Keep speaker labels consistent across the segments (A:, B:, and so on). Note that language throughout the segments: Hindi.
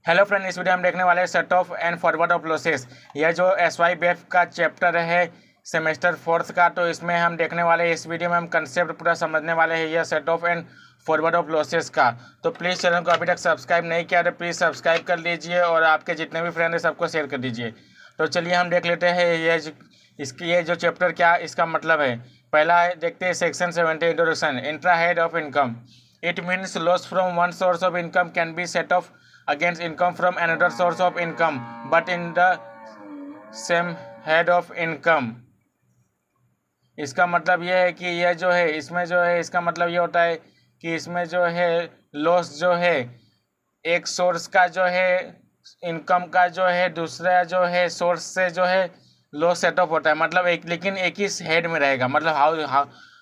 A: हेलो फ्रेंड, इस वीडियो में हम देखने वाले हैं set of and forward of losses. यह जो SYBF का चैप्टर है सेमेस्टर 4 का, तो इसमें हम देखने वाले हैं, इस वीडियो में हम कंसेप्ट पूरा समझने वाले हैं यह set of and forward of losses का। तो प्लीज़ चैनल को अभी तक सब्सक्राइब नहीं किया तो प्लीज़ सब्सक्राइब कर लीजिए और आपके जितने भी फ्रेंड हैं सबको शेयर कर दीजिए। तो चलिए हम देख लेते हैं ये जो चैप्टर क्या इसका मतलब है। पहला देखते हैं section 70 introduction. Intra head of income, it means loss from one source of income can be set of against income from another source of income but in the same head of income। इसका मतलब यह है कि यह जो है इसमें जो है इसका मतलब ये होता है कि इसमें जो है लॉस जो है एक सोर्स का जो है इनकम का जो है दूसरा जो है सोर्स से जो है लॉस सेट ऑफ होता है। मतलब लेकिन एक ही हेड में रहेगा। मतलब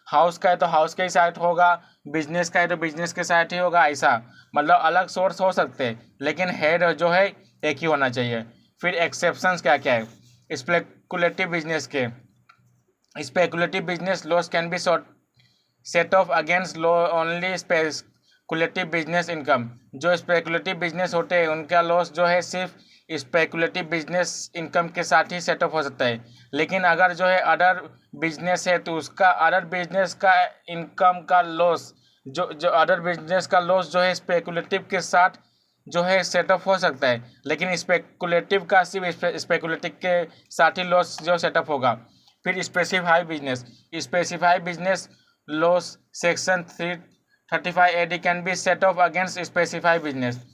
A: हाउस का है तो हाउस के ही साइड होगा, बिजनेस का है तो बिजनेस के साइड ही होगा, ऐसा। मतलब अलग सोर्स हो सकते हैं लेकिन हेड जो है एक ही होना चाहिए। फिर एक्सेप्शंस क्या क्या है स्पेकुलेटिव बिजनेस के। Speculative business loss can be set of against only speculative business income. जो स्पेकुलेटिव बिजनेस होते हैं उनका लॉस जो है सिर्फ स्पेकुलेटिव बिजनेस इनकम के साथ ही सेटअप हो सकता है। लेकिन अगर जो है अदर बिजनेस है तो उसका अदर बिजनेस का इनकम का लॉस जो अदर बिजनेस का लॉस जो है स्पेकुलेटिव के साथ जो है सेटअप हो सकता है, लेकिन स्पेकुलेटिव का सिर्फ स्पेकुलेटिव के साथ ही लॉस जो सेटअप होगा। फिर specify business loss section 335 AD can be set of against specify business.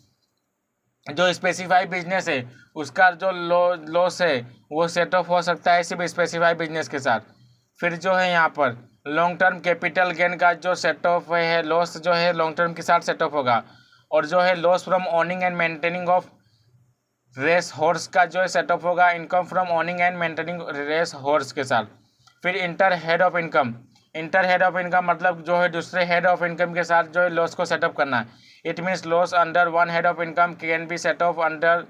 A: जो स्पेसिफाई बिजनेस है उसका जो लॉस है वो सेट ऑफ हो सकता है सिर्फ स्पेसिफाई बिजनेस के साथ। फिर जो है यहाँ पर लॉन्ग टर्म कैपिटल गेन का जो सेट ऑफ है लॉस जो है लॉन्ग टर्म के साथ सेट ऑफ होगा। और जो है loss from owning and maintaining of race horse का जो है सेटअप होगा income from owning and maintaining race horse के साथ। फिर इंटर हेड ऑफ इनकम मतलब जो है दूसरे हेड ऑफ इनकम के साथ जो है लॉस को सेटअप करना है। It means loss under one head of income can be set of under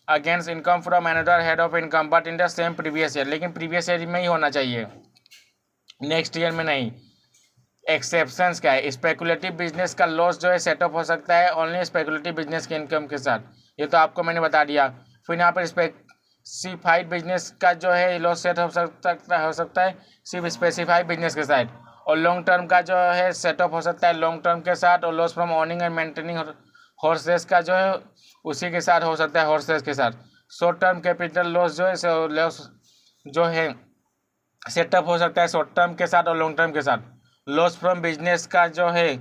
A: against income from another head of income but in the same previous year. लेकिन प्रीवियस ईयर में ही होना चाहिए, नेक्स्ट ईयर में नहीं। एक्सेप्शंस क्या है स्पेकुलेटिव बिजनेस का लॉस जो है सेटअप हो सकता है ओनली स्पेकुलेटिव बिजनेस के इनकम के साथ। ये तो आपको मैंने बता दिया। फिर यहाँ पर स्पेसिफाइड बिजनेस का जो है लॉस सेट हो सकता है सिर्फ स्पेसिफाइड बिजनेस के साथ। और लॉन्ग टर्म का जो है सेटअप हो सकता है लॉन्ग टर्म के साथ। और loss from owning and maintaining horses का जो है उसी के साथ हो सकता है, हॉर्सेस के साथ। शॉर्ट टर्म कैपिटल लॉस जो है लॉस जो है सेटअप हो सकता है शॉर्ट टर्म के साथ और लॉन्ग टर्म के साथ। लॉस फ्रॉम बिजनेस का जो है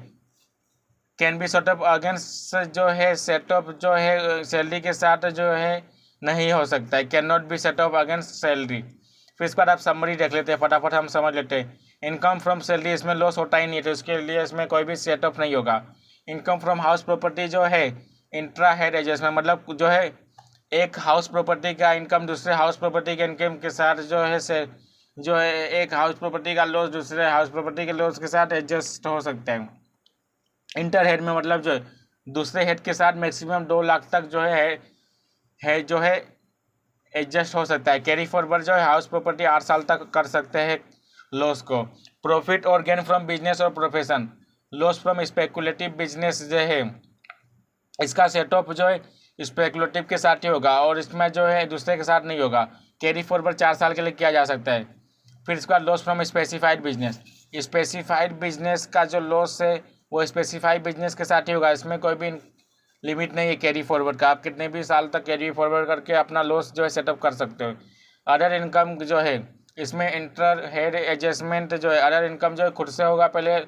A: कैन बी सेटअप अगेंस्ट जो है सेटअप जो है सैलरी के साथ जो है नहीं हो सकता है, can not be set up against salary. फिर इसके बाद आप समरी देख लेते हैं, फटाफट हम समझ लेते हैं। इनकम फ्रॉम सैलरी इसमें लॉस होता ही नहीं है तो उसके लिए इसमें कोई भी सेटअप नहीं होगा। इनकम फ्रॉम हाउस प्रॉपर्टी जो है इंट्रा हेड एडजस्टमेंट, मतलब जो है एक हाउस प्रॉपर्टी का इनकम दूसरे हाउस प्रॉपर्टी के इनकम के साथ जो है एक हाउस प्रॉपर्टी का लॉस दूसरे हाउस प्रॉपर्टी के लॉस के साथ एडजस्ट हो सकता है। इंटर हेड में मतलब जो है दूसरे हेड के साथ मैक्सिमम 2 लाख तक जो है जो है एडजस्ट हो सकता है। कैरी फॉरवर्ड जो है हाउस प्रॉपर्टी 8 साल तक कर सकते हैं लॉस को। प्रॉफिट और गेन फ्रॉम बिजनेस और profession, loss from speculative business जो है इसका सेटअप जो है स्पेकुलेटिव के साथ ही होगा और इसमें जो है दूसरे के साथ नहीं होगा। कैरी फॉरवर्ड 4 साल के लिए किया जा सकता है। फिर इसका लॉस फ्रॉम स्पेसिफाइड बिजनेस का जो लॉस है वो स्पेसिफाइड बिजनेस के साथ ही होगा। इसमें कोई भी लिमिट नहीं है कैरी फॉरवर्ड का, आप कितने भी साल तक कैरी फॉरवर्ड करके अपना लॉस जो है सेटअप कर सकते हो। अदर इनकम जो है इसमें इंटर हेड एडजस्टमेंट जो है अदर इनकम जो है खुद से होगा पहले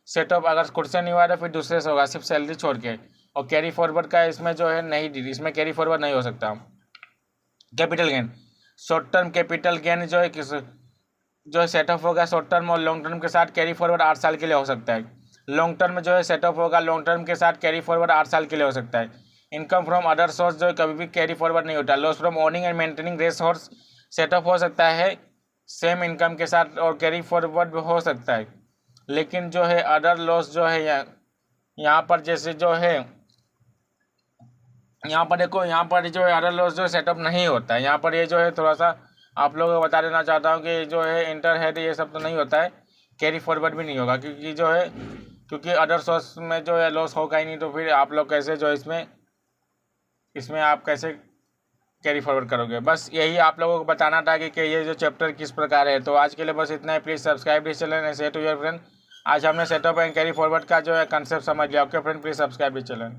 A: सेटअप, अगर खुद से नहीं हुआ तो फिर दूसरे से होगा सिर्फ सैलरी छोड़ के। और कैरी फॉरवर्ड का इसमें जो है नहीं, इसमें कैरी फॉरवर्ड नहीं हो सकता। Capital gain, short term capital gain जो है सेटअप होगा शॉर्ट टर्म और लॉन्ग टर्म के साथ कैरी फॉरवर्ड 8 साल के लिए हो सकता है। लॉन्ग टर्म जो है सेटअप होगा लॉन्ग टर्म के साथ कैरी फॉरवर्ड 8 साल के लिए हो सकता है। इनकम फ्रॉम अदर सोर्स जो है कभी भी कैरी फॉरवर्ड नहीं होता। Loss from owning and maintaining race horse setup हो सकता है सेम इनकम के साथ और कैरी फॉरवर्ड हो सकता है। लेकिन जो है अदर लॉस जो है यहाँ पर जैसे जो है यहाँ पर देखो यहाँ पर जो है अदर लॉस जो सेटअप नहीं होता है। यहाँ पर ये जो है थोड़ा सा आप लोगों को बता देना चाहता हूँ कि जो है इंटर हेड ये सब तो नहीं होता है, कैरी फॉरवर्ड भी नहीं होगा क्योंकि अदर सोर्स में जो है लॉस होगा ही नहीं तो फिर आप लोग कैसे जो इसमें इसमें आप कैसे कैरी फॉरवर्ड करोगे। बस यही आप लोगों को बताना था कि ये जो चैप्टर किस प्रकार है। तो आज के लिए बस इतना है। Please subscribe this channel and share to your friend. आज हमने सेटअप एंड कैरी फॉरवर्ड का जो है कंसेप्ट समझ लिया। Okay friend, please subscribe this channel.